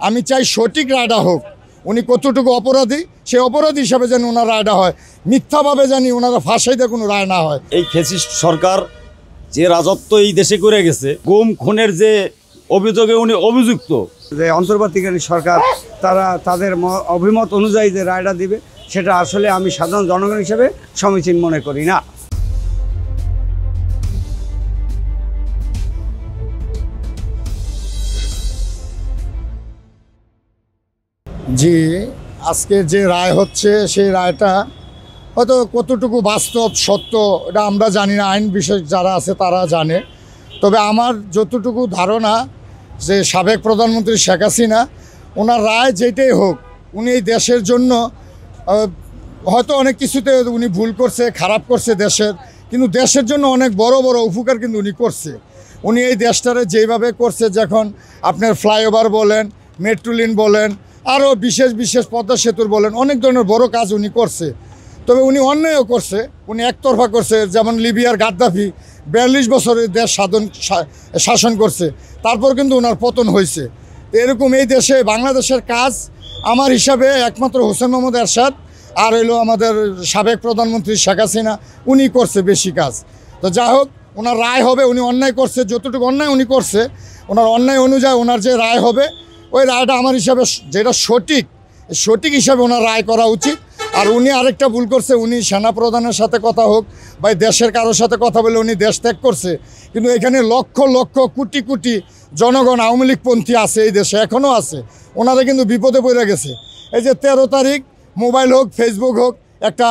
আমি চাই সঠিক রায়টা হোক। উনি কতটুকু অপরাধী, সেই অপরাধী হিসাবে যেন ওনার রায়টা হয়, মিথ্যাভাবে জানি ওনারা ফাঁসাইতে কোনো রায় না হয়। এই ফ্যাসিস্ট সরকার যে রাজত্ব এই দেশে করে গেছে, গুম খুনের যে অভিযোগে উনি অভিযুক্ত, যে অন্তর্বর্তীকালীন সরকার তারা তাদের অভিমত অনুযায়ী যে রায়টা দিবে সেটা আসলে আমি সাধারণ জনগণ হিসেবে সমীচীন মনে করি না। জি, আজকে যে রায় হচ্ছে সেই রায়টা হয়তো কতটুকু বাস্তব সত্য এটা আমরা জানি না, আইন বিশেষ যারা আছে তারা জানে। তবে আমার যতটুকু ধারণা যে সাবেক প্রধানমন্ত্রী শেখ হাসিনা, ওনার রায় যেটাই হোক, উনি এই দেশের জন্য হয়তো অনেক কিছুতে উনি ভুল করছে, খারাপ করছে দেশের, কিন্তু দেশের জন্য অনেক বড় বড় উপকার কিন্তু উনি করছে। উনি এই দেশটারে যেভাবে করছে, যখন আপনার ফ্লাইওভার বলেন, মেট্রো রেল বলেন, আরও বিশেষ পদ্মা সেতুর বলেন, অনেক ধরনের বড় কাজ উনি করছে। তবে উনি অন্যায়ও করছে, উনি একতরফা করছে। যেমন লিবিয়ার গাদ্দাফি 42 বছরের দেশ শাসন করছে, তারপর কিন্তু ওনার পতন হয়েছে। তো এরকম এই দেশে বাংলাদেশের কাজ আমার হিসাবে একমাত্র হোসেন মোহাম্মদ এরশাদ আর হইলো আমাদের সাবেক প্রধানমন্ত্রী শেখ হাসিনা, উনি করছে বেশি কাজ। তো যাই হোক, ওনার রায় হবে। উনি অন্যায় করছে, যতটুকু অন্যায় উনি করছে, ওনার অন্যায় অনুযায়ী ওনার যে রায় হবে, ওই রায়টা আমার হিসাবে যেটা সঠিক হিসাবে ওনার রায় করা উচিত। আর উনি আরেকটা ভুল করছে, উনি সেনাপ্রধানের সাথে কথা হোক বা দেশের কারোর সাথে কথা বলে উনি দেশ ত্যাগ করছে, কিন্তু এখানে লক্ষ লক্ষ কোটি কোটি জনগণ আওয়ামী লীগপন্থী আছে এই দেশে, এখনও আছে। ওনারা কিন্তু বিপদে পড়ে গেছে। এই যে 13 তারিখ মোবাইল হোক, ফেসবুক হোক, একটা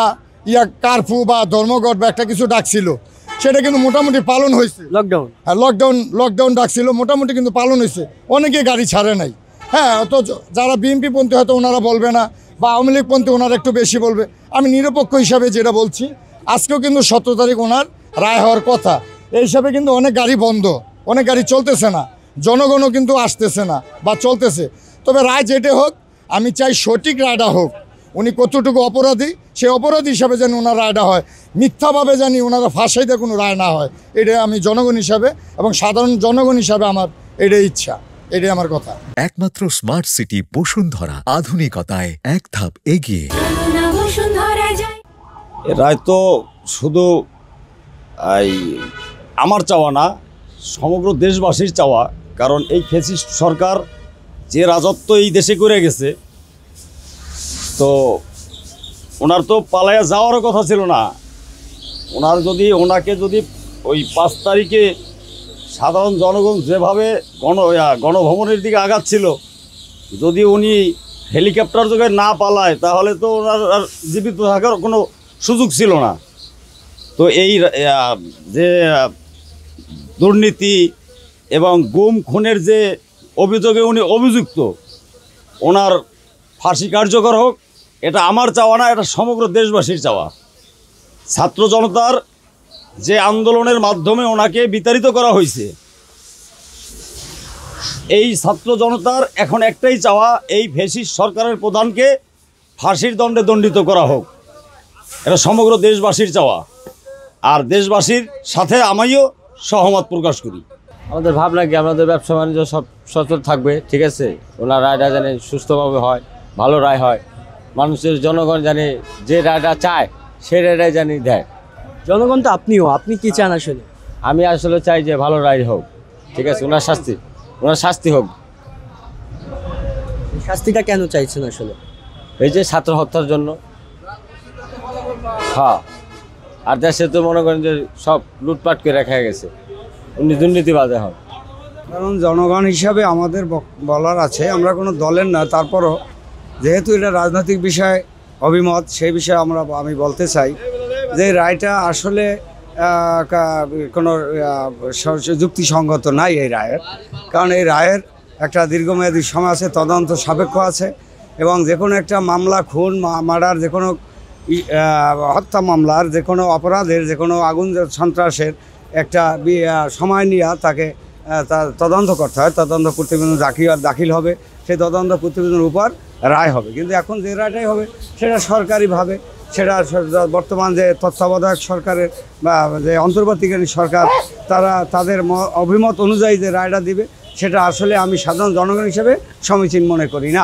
কারফিউ বা ধর্মঘট বা একটা কিছু ডাকছিল, সেটা কিন্তু মোটামুটি পালন হয়েছে। লকডাউন ডাকছিল, মোটামুটি কিন্তু পালন হয়েছে। অনেকে গাড়ি ছাড়ে নাই। হ্যাঁ, তো যারা বিএনপি পন্থী হয়তো ওনারা বলবে না, বা আওয়ামী লীগ পন্থী ওনারা একটু বেশি বলবে। আমি নিরপেক্ষ হিসাবে যেটা বলছি, আজকেও কিন্তু 17 তারিখ ওনার রায় হওয়ার কথা। এই হিসাবে কিন্তু অনেক গাড়ি বন্ধ, অনেক গাড়ি চলতেছে না, জনগণও কিন্তু আসতেছে না বা চলতেছে। তবে রায় যেটা হোক, আমি চাই সঠিক রায়টা হোক। উনি কতটুকু অপরাধী, সেই অপরাধী হিসাবে যেন ওনার রায়টা হয়, মিথ্যাভাবে জানি ওনারা ফাঁসাইতে কোনো রায় না হয়। এটাই আমি জনগণ হিসাবে এবং সাধারণ জনগণ হিসাবে আমার এটাই ইচ্ছা, এটাই আমার কথা। একমাত্র স্মার্ট সিটি বসুন্ধরা, আধুনিকতায় এক ধাপ এগিয়ে। রায় তো শুধু আমার চাওয়া না, সমগ্র দেশবাসীর চাওয়া। কারণ এই ফ্যাসিস্ট সরকার যে রাজত্ব এই দেশে করে গেছে, তো ওনার তো পালায়া যাওয়ারও কথা ছিল না। ওনাকে যদি ওই 5 তারিখে সাধারণ জনগণ যেভাবে গণভবনের দিকে আগাচ্ছিল, যদি উনি হেলিকপ্টার যোগে না পালায়, তাহলে তো ওনার আর জীবিত থাকার কোনো সুযোগ ছিল না। তো এই যে দুর্নীতি এবং গুম খুনের যে অভিযোগে উনি অভিযুক্ত, ওনার ফাঁসি কার্যকর হোক, এটা আমার চাওয়া না, এটা সমগ্র দেশবাসীর চাওয়া। ছাত্র জনতার যে আন্দোলনের মাধ্যমে ওনাকে বিতাড়িত করা হয়েছে, এই ছাত্র জনতার এখন একটাই চাওয়া, এই ফ্যাসিস্ট সরকারের প্রধানকে ফাঁসির দণ্ডে দণ্ডিত করা হোক। এটা সমগ্র দেশবাসীর চাওয়া, আর দেশবাসীর সাথে আমিও সহমত প্রকাশ করি। আমাদের ভাবনা কি, আমাদের ব্যবসা বাণিজ্য সব সচল থাকবে, ঠিক আছে। ওনার রায়টা জানে সুস্থভাবে হয়, ভালো রায় হয়, মানুষের জনগণ জানে যে রায়টা চায় সেই রায়টাই জানি দেয়। জনগণ তো আপনি কি চান আসলে? আমি আসলে চাই যে ভালো রায় হোক, ঠিক আছে। ওনার শাস্তি হোক। শাস্তিটা কেন চাইছেন আসলে? এই যে ছাত্র হত্যার জন্য। হ্যাঁ, আর দেশে তো মনে করেন যে সব লুটপাট করে রাখা গেছে, উনি দুর্নীতিবাজ এখন। কারণ জনগণ হিসাবে আমাদের বলার আছে, আমরা কোনো দলের না, তারপরও যেহেতু এটা রাজনৈতিক বিষয় অভিমত, সেই বিষয়ে আমি বলতে চাই যে রায়টা আসলে কোনো যুক্তিসঙ্গত নাই এই রায়ের। কারণ এই রায়ের একটা দীর্ঘমেয়াদী সময় আছে, তদন্ত সাপেক্ষ আছে, এবং যে কোনো একটা মামলা, খুন, মার্ডার, যে কোনো হত্যা মামলার, যে কোনো অপরাধের, যে কোনো আগুন সন্ত্রাসের একটা সময় নিয়ে তাকে তার তদন্ত করতে হয়। তদন্ত প্রতিবেদন দাখিল হবে, সেই তদন্ত প্রতিবেদনের উপর রায় হবে। কিন্তু এখন যে রায়টাই হবে সেটা সরকারিভাবে, সেটা বর্তমান যে তত্ত্বাবধায়ক সরকারের বা যে অন্তর্বর্তীকালীন সরকার তারা তাদের অভিমত অনুযায়ী যে রায়টা দিবে সেটা আসলে আমি সাধারণ জনগণ হিসেবে সমীচীন মনে করি না।